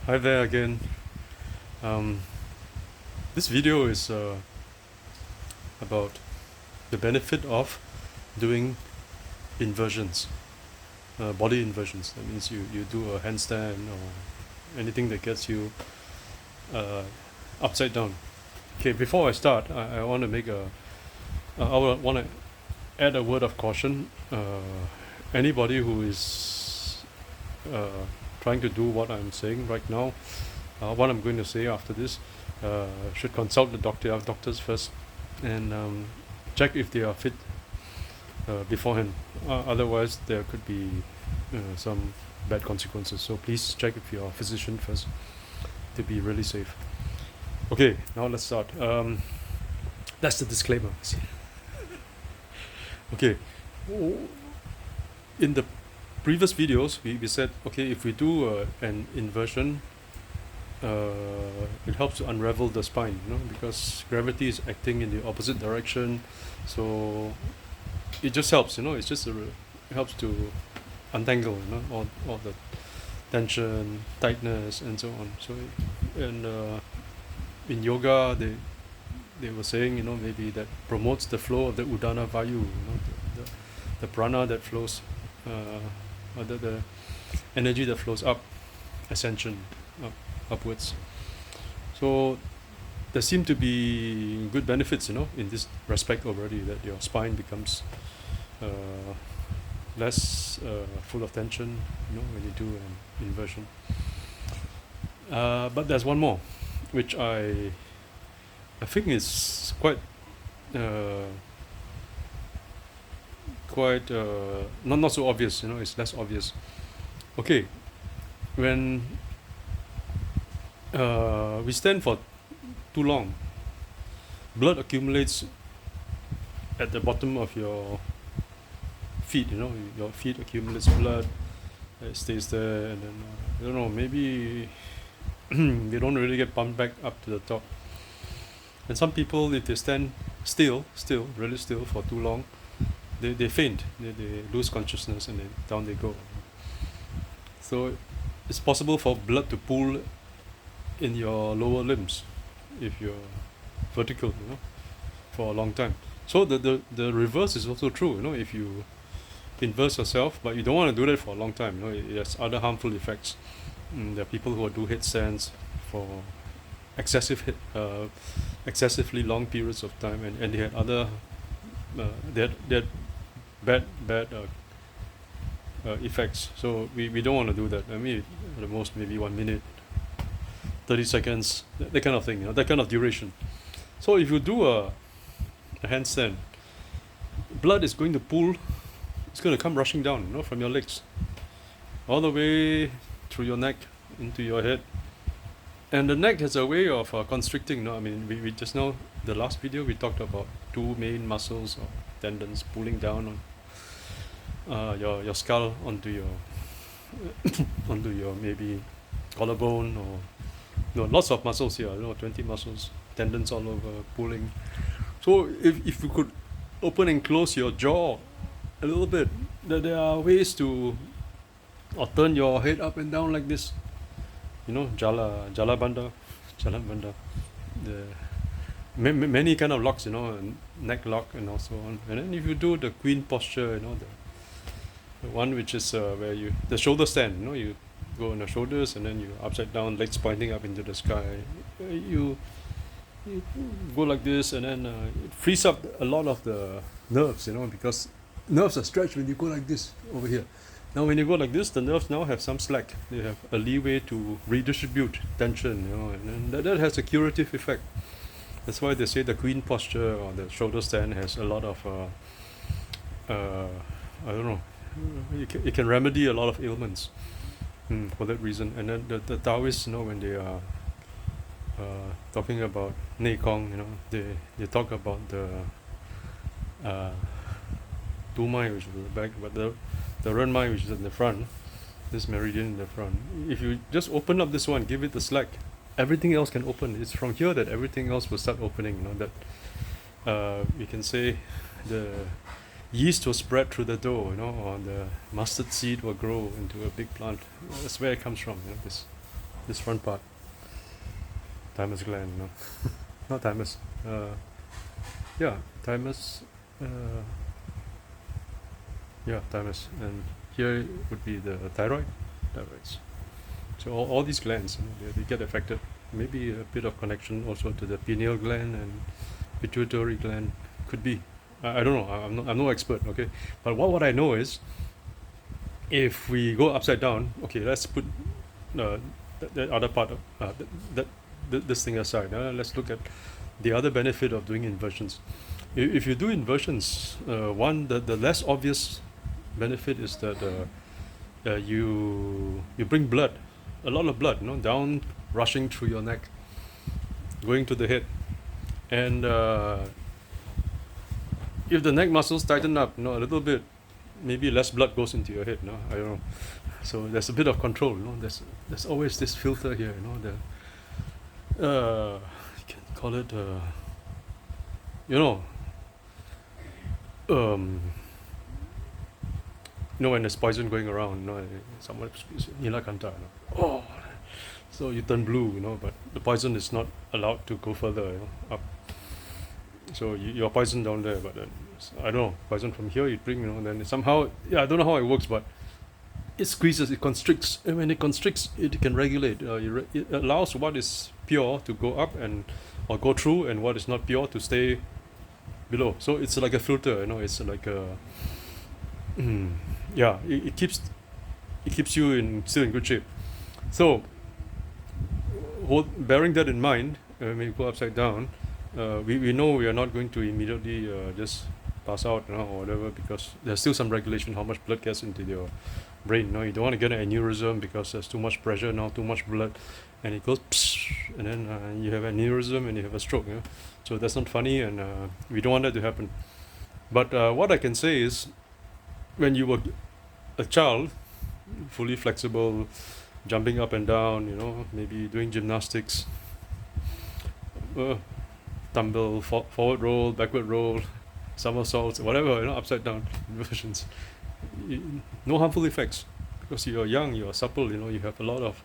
Hi there again. This video is about the benefit of doing inversions, body inversions. That means you do a handstand or anything that gets you upside down. Okay, before I start, I want to make I want to add a word of caution. Anybody who is trying to do what I'm saying right now, what I'm going to say after this, should consult the doctors first, and check if they are fit beforehand. Otherwise, there could be some bad consequences. So please check with your physician first to be really safe. Okay, now let's start. That's the disclaimer. Okay, in the previous videos, we said, okay, if we do an inversion, it helps to unravel the spine, because gravity is acting in the opposite direction. So it just helps, it's just it helps to untangle, all the tension, tightness, and so on. So, and in yoga, they were saying, maybe that promotes the flow of the Udana Vayu, the prana that flows, or the energy that flows up, ascension, upwards. So there seem to be good benefits, in this respect already, that your spine becomes less full of tension, when you do an inversion. But there's one more, which I think is quite not so obvious, it's less obvious. Okay, when we stand for too long, blood accumulates at the bottom of your feet, your feet accumulates blood, it stays there, and then I don't know, maybe they don't really get pumped back up to the top. And some people, if they stand really still for too long, they faint, they lose consciousness, and then down they go. So it's possible for blood to pool in your lower limbs if you're vertical, for a long time. So the reverse is also true, if you inverse yourself, but you don't want to do that for a long time, it has other harmful effects. There are people who do handstands for excessively long periods of time, and they had other they had bad effects. So we don't want to do that. I mean, at the most maybe 1 minute, 30 seconds, that kind of thing, that kind of duration. So if you do a handstand, blood is going to pool, it's going to come rushing down, from your legs, all the way through your neck, into your head. And the neck has a way of constricting, I mean, we just now, the last video, we talked about two main muscles or tendons pulling down on your skull onto your onto your maybe collarbone, or lots of muscles here, 20 muscles, tendons all over, pulling. So if you could open and close your jaw a little bit, there are ways to, or turn your head up and down like this, jala bandha, the many kind of locks, neck lock and so on. And then if you do the queen posture, the one which is where the shoulder stand, you go on the shoulders and then you upside down, legs pointing up into the sky. You go like this, and then it frees up a lot of the nerves, because nerves are stretched when you go like this over here. Now when you go like this, the nerves now have some slack. They have a leeway to redistribute tension, and that has a curative effect. That's why they say the queen posture or the shoulder stand has a lot of I don't know, it can remedy a lot of ailments for that reason. And then the Taoists, when they are talking about Nei Kong, they talk about the Tu Mai, which is at the back, but the Ren Mai, which is in the front, this meridian in the front. If you just open up this one, give it the slack, everything else can open. It's from here that everything else will start opening, that we can say the yeast will spread through the dough, or the mustard seed will grow into a big plant. That's where it comes from, this this front part, thymus gland, no, not thymus. Yeah, thymus. Uh, yeah, thymus, and here would be the thyroids. So all these glands, they get affected. Maybe a bit of connection also to the pineal gland and pituitary gland, could be. I don't know. I'm no expert. Okay, but what I know is, if we go upside down, okay, let's put the other part of this thing aside. Let's look at the other benefit of doing inversions. If you do inversions, the less obvious benefit is that you bring blood, a lot of blood, down, rushing through your neck, going to the head, and if the neck muscles tighten up, a little bit, maybe less blood goes into your head. I don't know. So there's a bit of control. There's always this filter here. You can call it. When there's poison going around, someone Nilakanta, oh, so you turn blue, but the poison is not allowed to go further, up. So you're poisoned down there, but then, I don't know, poison from here you drink, then somehow, I don't know how it works, but it squeezes, it constricts, and when it constricts, it can regulate. It allows what is pure to go up or go through, and what is not pure to stay below. So it's like a filter, it's like a it keeps you still in good shape. So bearing that in mind, when you go upside down, we know we are not going to immediately just pass out, or whatever, because there's still some regulation how much blood gets into your brain. You don't want to get an aneurysm because there's too much pressure now, too much blood, and it goes and then you have an aneurysm and you have a stroke. So that's not funny, and we don't want that to happen. But what I can say is, when you were a child, fully flexible, jumping up and down, maybe doing gymnastics, tumble, forward roll, backward roll, somersaults, whatever, upside down inversions, no harmful effects, because you're young, you're supple, you have a lot of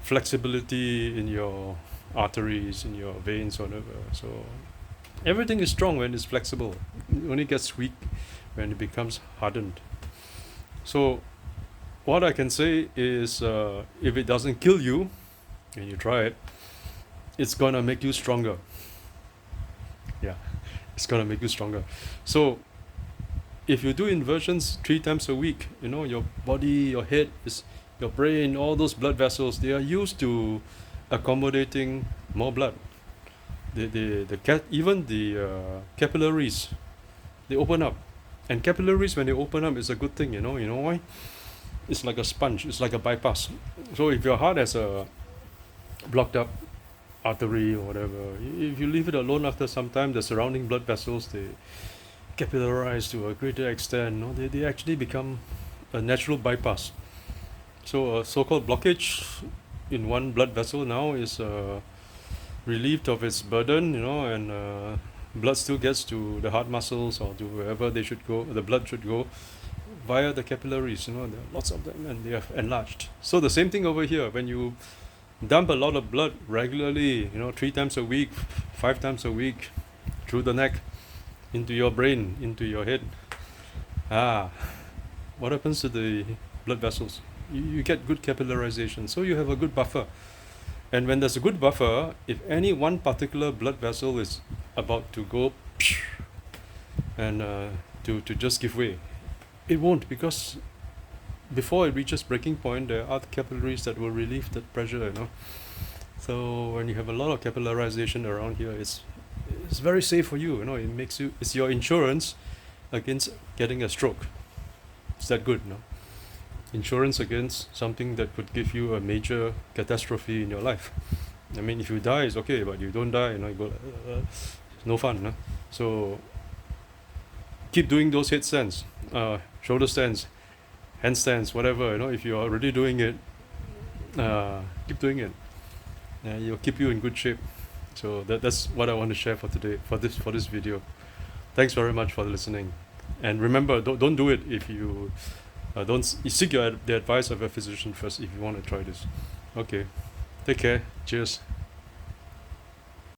flexibility in your arteries, in your veins, whatever. So everything is strong when it's flexible. It only gets weak when it becomes hardened. So what I can say is, if it doesn't kill you and you try it, it's gonna make you stronger. Yeah, it's gonna make you stronger. So if you do inversions 3 times a week, your body, your head, your brain, all those blood vessels, they are used to accommodating more blood. Even the capillaries, they open up. And capillaries, when they open up, is a good thing, you know why? It's like a sponge, it's like a bypass. So if your heart has a blocked up artery or whatever, if you leave it alone after some time, the surrounding blood vessels, they capillarize to a greater extent. They actually become a natural bypass. So a so-called blockage in one blood vessel now is relieved of its burden, and blood still gets to the heart muscles or to wherever the blood should go via the capillaries. There are lots of them, and they have enlarged. So the same thing over here. When you dump a lot of blood regularly, 3 times a week, 5 times a week, through the neck, into your brain, into your head, what happens to the blood vessels? You get good capillarization, so you have a good buffer. And when there's a good buffer, if any one particular blood vessel is about to go and to just give way, it won't, because before it reaches breaking point, there are capillaries that will relieve that pressure. So when you have a lot of capillarization around here, it's very safe for you. It's your insurance against getting a stroke. It's that good. Insurance against something that could give you a major catastrophe in your life. I mean, if you die, it's okay, but you don't die, you go, no fun. So keep doing those headstands, shoulder stands, handstands, whatever. If you're already doing it, keep doing it. It'll keep you in good shape. So that's what I want to share for today, for this video. Thanks very much for listening. And remember, don't do it if you don't seek the advice of a physician first if you want to try this. Okay. Take care. Cheers.